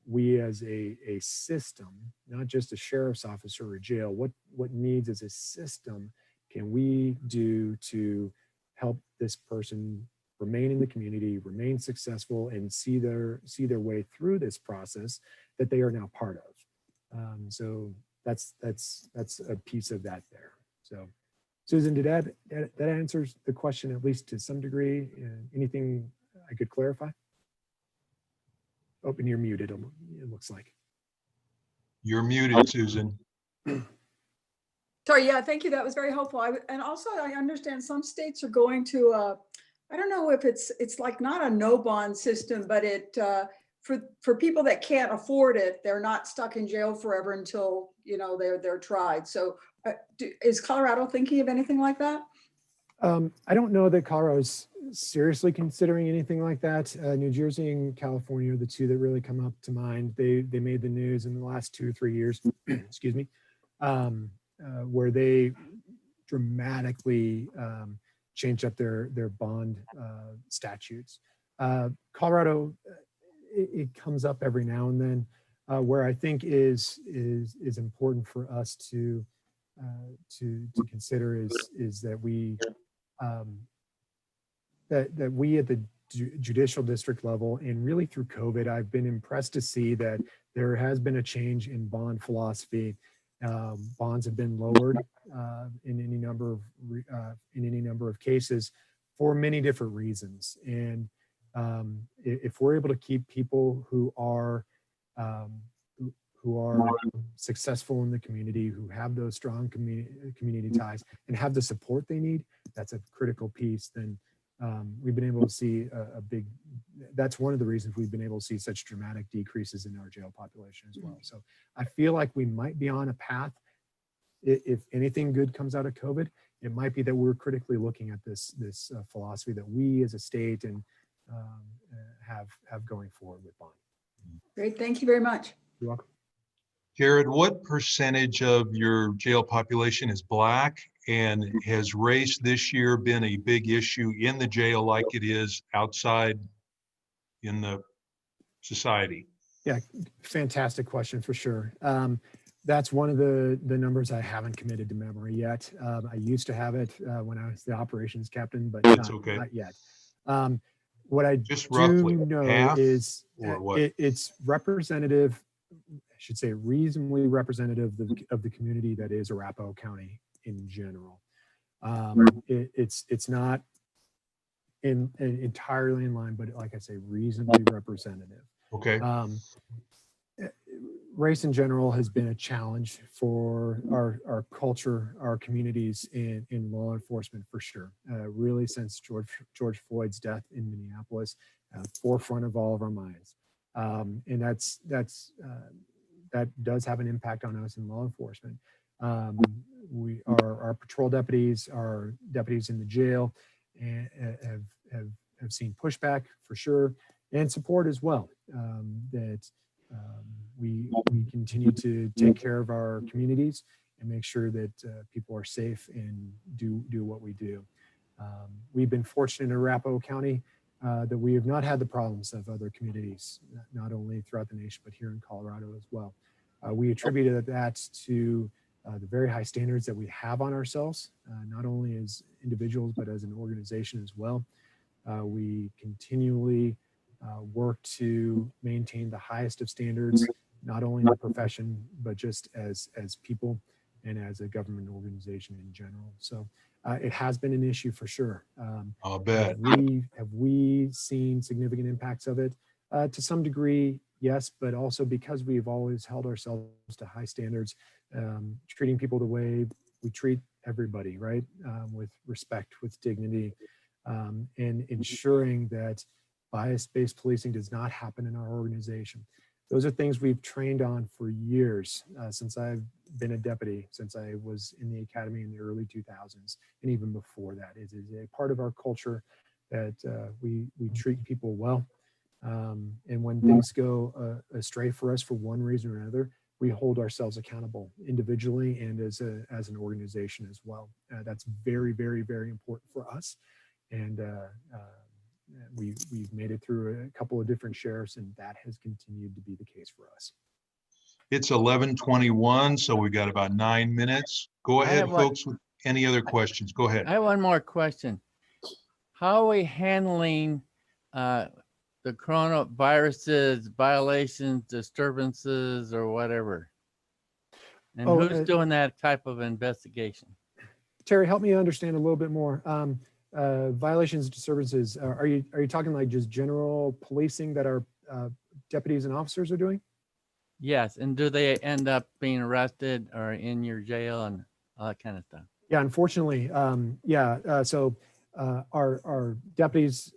we as a system, not just a sheriff's office or a jail, what needs as a system can we do to help this person remain in the community, remain successful, and see their way through this process that they are now part of? So that's a piece of that there. So Susan, did that answers the question at least to some degree? Anything I could clarify? Open, you're muted, it looks like. You're muted, Susan. Sorry, yeah, thank you. That was very helpful. And also I understand some states are going to, I don't know if it's like not a no bond system, but for people that can't afford it, they're not stuck in jail forever until, they're tried. So is Colorado thinking of anything like that? I don't know that Colorado's seriously considering anything like that. New Jersey and California are the two that really come up to mind. They made the news in the last 2 or 3 years, excuse me, where they dramatically changed up their bond statutes. Colorado, it comes up every now and then, where I think is important for us to consider is that we that we at the judicial district level, and really through COVID, I've been impressed to see that there has been a change in bond philosophy. Bonds have been lowered in any number of cases for many different reasons. And if we're able to keep people who are successful in the community, who have those strong community ties and have the support they need, that's a critical piece. Then we've been able to see that's one of the reasons we've been able to see such dramatic decreases in our jail population as well. So I feel like we might be on a path. If anything good comes out of COVID, it might be that we're critically looking at this philosophy that we as a state and have going forward with bond. Great, thank you very much. You're welcome. Jared, what percentage of your jail population is Black, and has race this year been a big issue in the jail like it is outside in the society? Yeah, fantastic question for sure. That's one of the numbers I haven't committed to memory yet. I used to have it when I was the operations captain, but not yet. What I just do roughly know half, is or what? It's representative, I should say reasonably representative of the community that is Arapahoe County in general. It's not entirely in line, but like I say, reasonably representative. Okay. Race in general has been a challenge for our culture, our communities in law enforcement for sure. Really since George Floyd's death in Minneapolis, forefront of all of our minds. And that does have an impact on us in law enforcement. Our patrol deputies, our deputies in the jail, and have seen pushback for sure, and support as well. We continue to take care of our communities and make sure that people are safe and do what we do. We've been fortunate in Arapahoe County that we have not had the problems of other communities, not only throughout the nation, but here in Colorado as well. We attributed that to the very high standards that we have on ourselves, not only as individuals, but as an organization as well. We continually work to maintain the highest of standards, not only in the profession, but just as people and as a government organization in general. So it has been an issue for sure. I'll bet. Have we seen significant impacts of it? To some degree, yes, but also because we've always held ourselves to high standards, treating people the way we treat everybody, right? With respect, with dignity, and ensuring that bias-based policing does not happen in our organization. Those are things we've trained on for years, since I've been a deputy, since I was in the academy in the early 2000s, and even before that. It is a part of our culture that we treat people well. And when things go astray for us for one reason or another, we hold ourselves accountable individually and as an organization as well. That's very, very, very important for us. And we've made it through a couple of different sheriffs, and that has continued to be the case for us. It's 11:21, so we got about 9 minutes. Go ahead, folks, with any other questions. Go ahead. I have one more question. How are we handling the coronaviruses, violations, disturbances, or whatever? And who's doing that type of investigation? Terry, help me understand a little bit more. Violations, disturbances, are you talking like just general policing that our deputies and officers are doing? Yes, and do they end up being arrested or in your jail and all that kind of stuff? Yeah, unfortunately, our deputies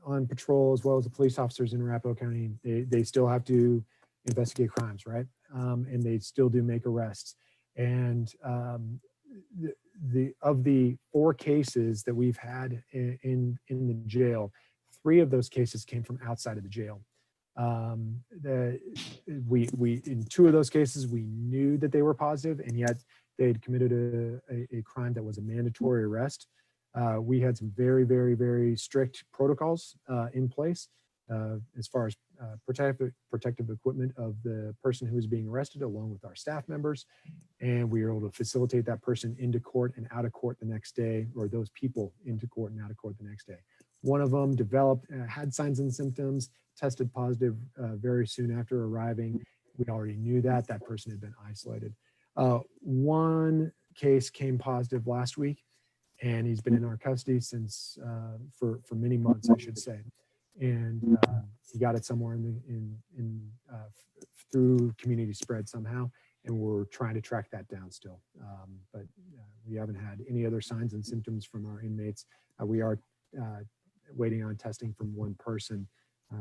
on patrol, as well as the police officers in Arapahoe County, they still have to investigate crimes, right? And they still do make arrests. And of the 4 cases that we've had in the jail, 3 of those cases came from outside of the jail. In 2 of those cases, we knew that they were positive, and yet they had committed a crime that was a mandatory arrest. We had some very, very, very strict protocols in place as far as protective equipment of the person who was being arrested, along with our staff members. And we were able to facilitate that person into court and out of court the next day, or those people into court and out of court the next day. One of them had signs and symptoms, tested positive very soon after arriving. We already knew that person had been isolated. One case came positive last week, and he's been in our custody since for many months, I should say. And he got it somewhere through community spread somehow, and we're trying to track that down still. But we haven't had any other signs and symptoms from our inmates. We are waiting on testing from one person,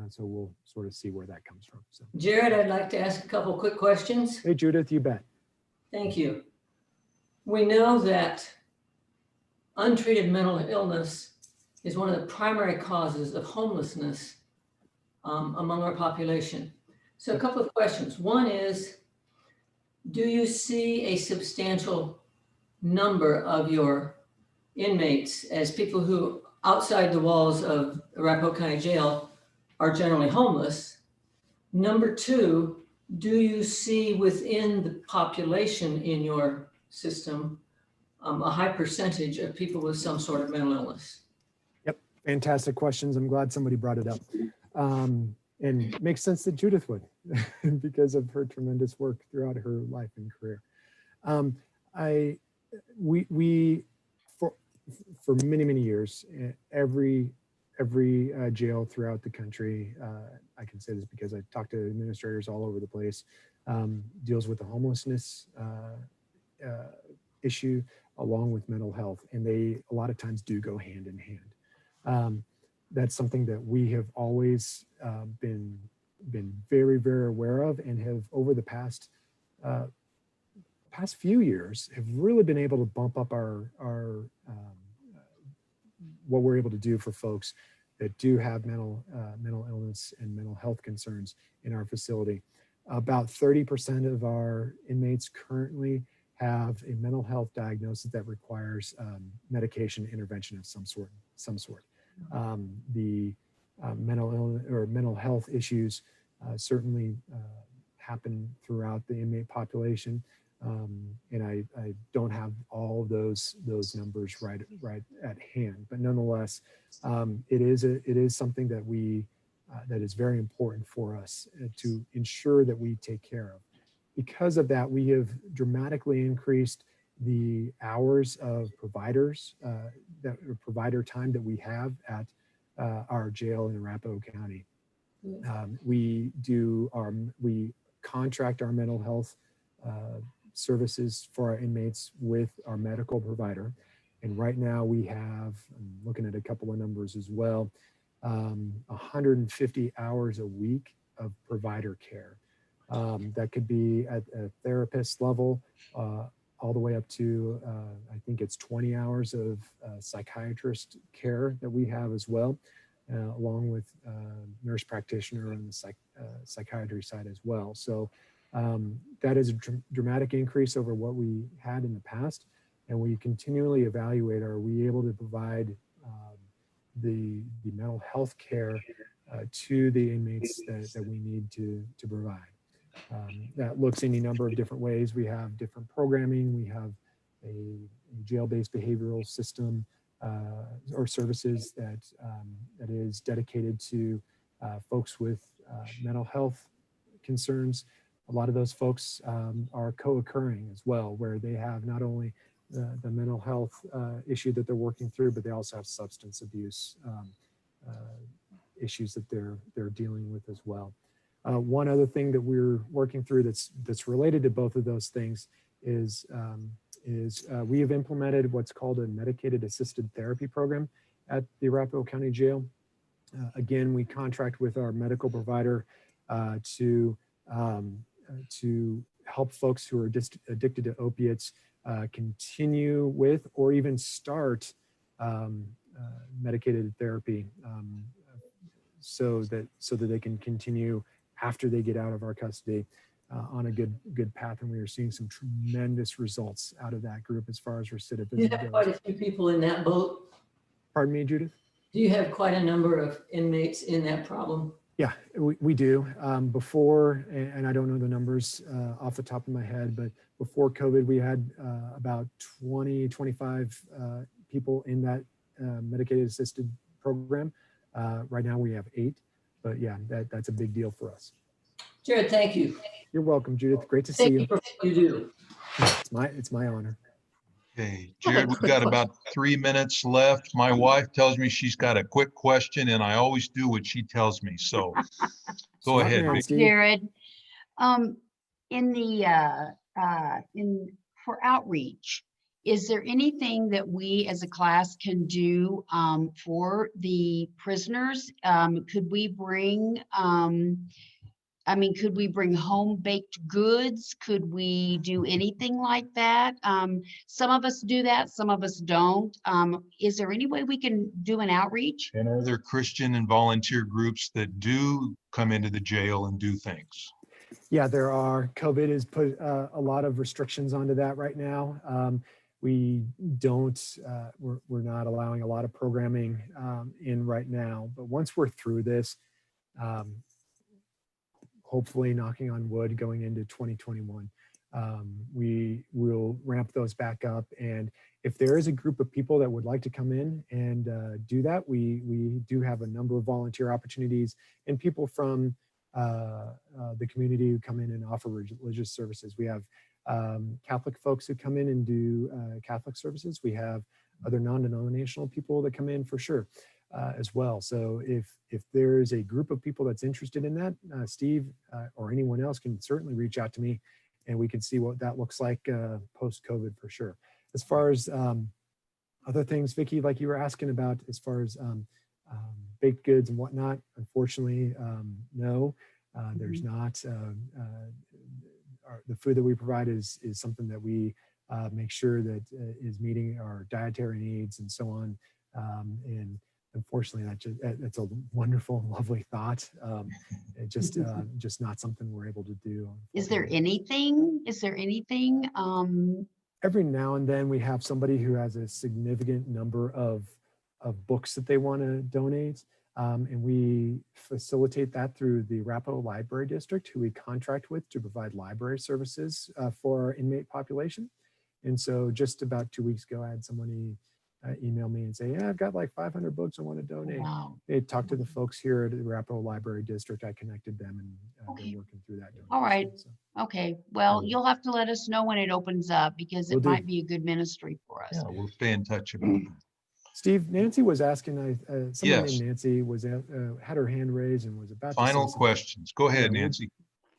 so we'll sort of see where that comes from. So, Jared, I'd like to ask a couple quick questions. hey, Judith, you bet. Thank you. We know that untreated mental illness is one of the primary causes of homelessness among our population. So a couple of questions. One is, do you see a substantial number of your inmates as people who outside the walls of Arapahoe County Jail are generally homeless? Number 2, do you see within the population in your system a high percentage of people with some sort of mental illness? Yep, fantastic questions. I'm glad somebody brought it up. And it makes sense that Judith would because of her tremendous work throughout her life and career. For many years, every jail throughout the country, I can say this because I talk to administrators all over the place, deals with the homelessness issue along with mental health, and they a lot of times do go hand in hand. That's something that we have always been very, very aware of, and have over the past few years have really been able to bump up our what we're able to do for folks that do have mental illness and mental health concerns in our facility. About 30% of our inmates currently have a mental health diagnosis that requires medication intervention of some sort. The mental illness or mental health issues certainly happen throughout the inmate population. And I don't have all of those numbers right at hand, but nonetheless, it is something that that is very important for us to ensure that we take care of. Because of that, we have dramatically increased the hours of provider time that we have at our jail in Arapahoe County. We contract our mental health services for our inmates with our medical provider. And right now we have, I'm looking at a couple of numbers as well, 150 hours a week of provider care. That could be at a therapist level, all the way up to, I think it's 20 hours of psychiatrist care that we have as well, along with nurse practitioner on the psychiatry side as well. So that is a dramatic increase over what we had in the past. And we continually evaluate, are we able to provide the mental health care to the inmates that we need to provide. That looks any number of different ways. We have different programming. We have a jail-based behavioral system or services that is dedicated to folks with mental health concerns. A lot of those folks are co-occurring as well, where they have not only the mental health issue that they're working through, but they also have substance abuse issues that they're dealing with as well. One other thing that we're working through that's related to both of those things is we have implemented what's called a medicated assisted therapy program at the Arapahoe County Jail. Again, we contract with our medical provider to help folks who are addicted to opiates continue with or even start medicated therapy so that they can continue after they get out of our custody on a good path. And we are seeing some tremendous results out of that group as far as recidivism You have goes. quite a few people in that boat. Pardon me, Judith? Do you have quite a number of inmates in that problem? Yeah, we do. Before, and I don't know the numbers off the top of my head, but before COVID, we had about 20, 25 people in that medicated assisted program. Right now we have 8, but yeah, that's a big deal for us. Jared, thank you. You're welcome, Judith. Great to see Thank you you. for what you do. It's my honor. Okay, Jared, we've got about 3 minutes left. My wife tells me she's got a quick question, and I always do what she tells me. So go Smart ahead, man, Vicky. Steve. Jared, for outreach, is there anything that we as a class can do for the prisoners? Could we bring could we bring home-baked goods? Could we do anything like that? Some of us do that, some of us don't. Is there any way we can do an outreach? And other Christian and volunteer groups that do come into the jail and do things. Yeah, there are. COVID has put a lot of restrictions onto that right now. We're not allowing a lot of programming in right now, but once we're through this, hopefully, knocking on wood, going into 2021, we will ramp those back up. And if there is a group of people that would like to come in and do that, we do have a number of volunteer opportunities and people from the community who come in and offer religious services. We have Catholic folks who come in and do Catholic services. We have other non-denominational people that come in for sure. As well. So if there is a group of people that's interested in that, Steve or anyone else can certainly reach out to me and we can see what that looks like post-COVID for sure. As far as other things, Vicki, like you were asking about as far as baked goods and whatnot, unfortunately, no, there's not. The food that we provide is something that we make sure that is meeting our dietary needs and so on. And unfortunately, that's a wonderful, lovely thought. It just not something we're able to do. Is there anything? Every now and then we have somebody who has a significant number of books that they want to donate. And we facilitate that through the Arapahoe Library District, who we contract with to provide library services for our inmate population. And so just about 2 weeks ago, I had somebody email me and say, yeah, I've got like 500 books I want to donate. Wow. They talked to the folks here at the Arapahoe Library District. I connected them and Okay. they're working through that. All right. So, Okay, well, Yeah. you'll have to let us know when it opens up because Will it do. might be a good ministry for us. Yeah, we'll stay in touch about that. Steve, Nancy was asking, someone Yes. named Nancy was had her hand raised and was about to say Final something. questions. Go ahead, Yeah, Nancy.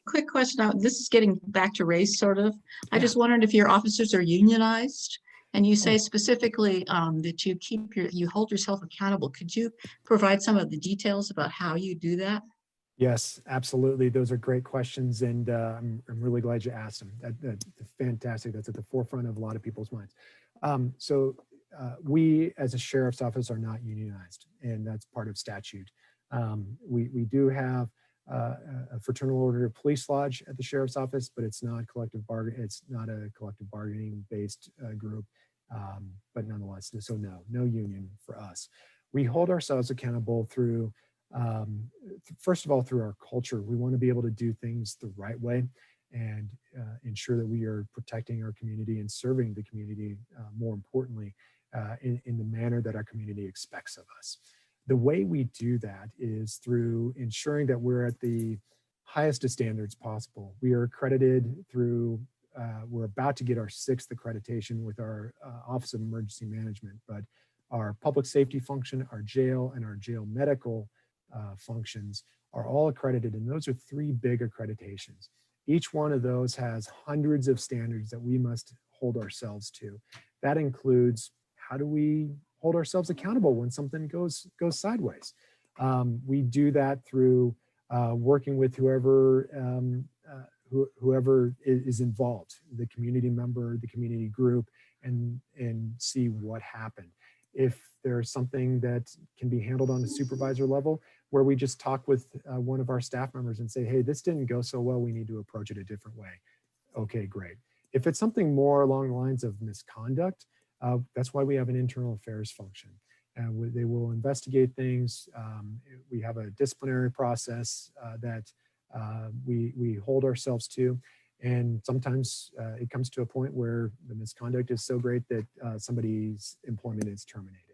Quick question. Now, this is getting back to race, sort of. I Yeah. just wondered if your officers are unionized, and you say Oh. specifically that you hold yourself accountable. Could you provide some of the details about how you do that? Yes, absolutely. Those are great questions, and I'm really glad you asked them. That's fantastic. That's at the forefront of a lot of people's minds. We, as a sheriff's office, are not unionized, and that's part of statute. We do have a fraternal order police lodge at the sheriff's office, but it's not collective bargain. It's not a collective bargaining based group, but nonetheless, so no union for us. We hold ourselves accountable through, first of all, through our culture. We want to be able to do things the right way and ensure that we are protecting our community and serving the community, more importantly, in the manner that our community expects of us. The way we do that is through ensuring that we're at the highest of standards possible. We are accredited through, we're about to get our 6th accreditation with our Office of Emergency Management, but our public safety function, our jail, and our jail medical functions are all accredited, and those are 3 big accreditations. Each one of those has hundreds of standards that we must hold ourselves to. That includes, how do we hold ourselves accountable when something goes sideways? We do that through working with whoever is involved, the community member, the community group, and see what happened. If there's something that can be handled on a supervisor level, where we just talk with one of our staff members and say, hey, this didn't go so well, we need to approach it a different way. Okay, great. If it's something more along the lines of misconduct, that's why we have an internal affairs function. They will investigate things. We have a disciplinary process that we hold ourselves to. And sometimes it comes to a point where the misconduct is so great that somebody's employment is terminated.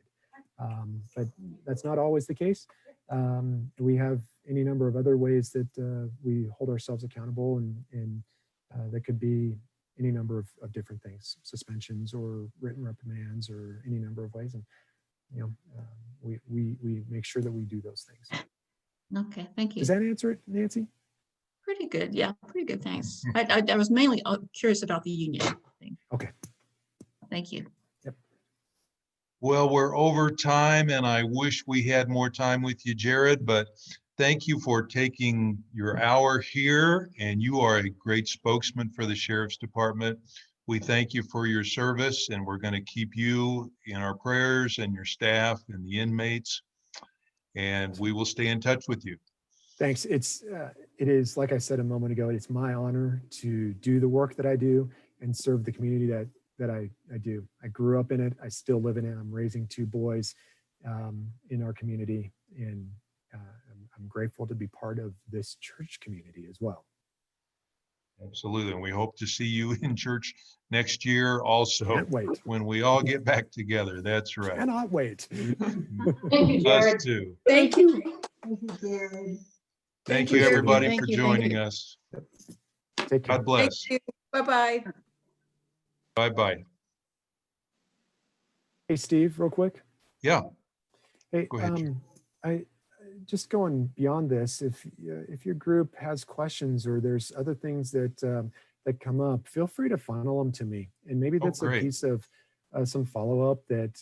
But that's not always the case. We have any number of other ways that we hold ourselves accountable, and that could be any number of different things, suspensions or written reprimands or any number of ways. And, we make sure that we do those things. Okay, thank you. Does that answer it, Nancy? Pretty good. Yeah, pretty good. Thanks. I was mainly curious about the union thing. Okay. Thank you. Well, we're over time, and I wish we had more time with you, Jared, but thank you for taking your hour here, and you are a great spokesman for the Sheriff's Department. We thank you for your service, and we're going to keep you in our prayers, and your staff and the inmates, and we will stay in touch with you. Thanks. It is, like I said a moment ago, it's my honor to do the work that I do and serve the community that I do. I grew up in it. I still live in it. I'm raising 2 boys in our community, and I'm grateful to be part of this church community as well. Absolutely. And we hope to see you in church next year also. Can't wait. When we all get back together. That's right. Cannot wait. Thank you, Jared. Us too. Thank you. Thank you, Jared. Thank you, you, Jared. everybody, Thank for you, thank joining you. us. Take care. God bless. Thank you. Bye-bye. Bye-bye. Hey, Steve, real quick. Yeah. Hey, Go ahead, Jim. I just going beyond this, if your group has questions or there's other things that that come up, feel free to funnel them to me, and maybe that's a great. piece of some follow-up that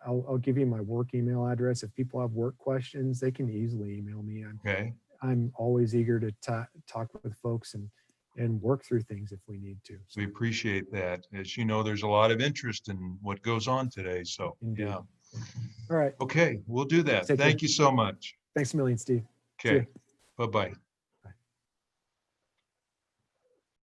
I'll give you my work email address. If people have work questions, they can easily email me. Okay. I'm always eager to talk with folks and work through things if we need to. We appreciate that. As you know, there's a lot of interest in what goes on today. So, Indeed. yeah. All right. Okay, we'll do that. Take Thank care. you so much. Thanks a million, Steve. See Okay. ya. Bye-bye.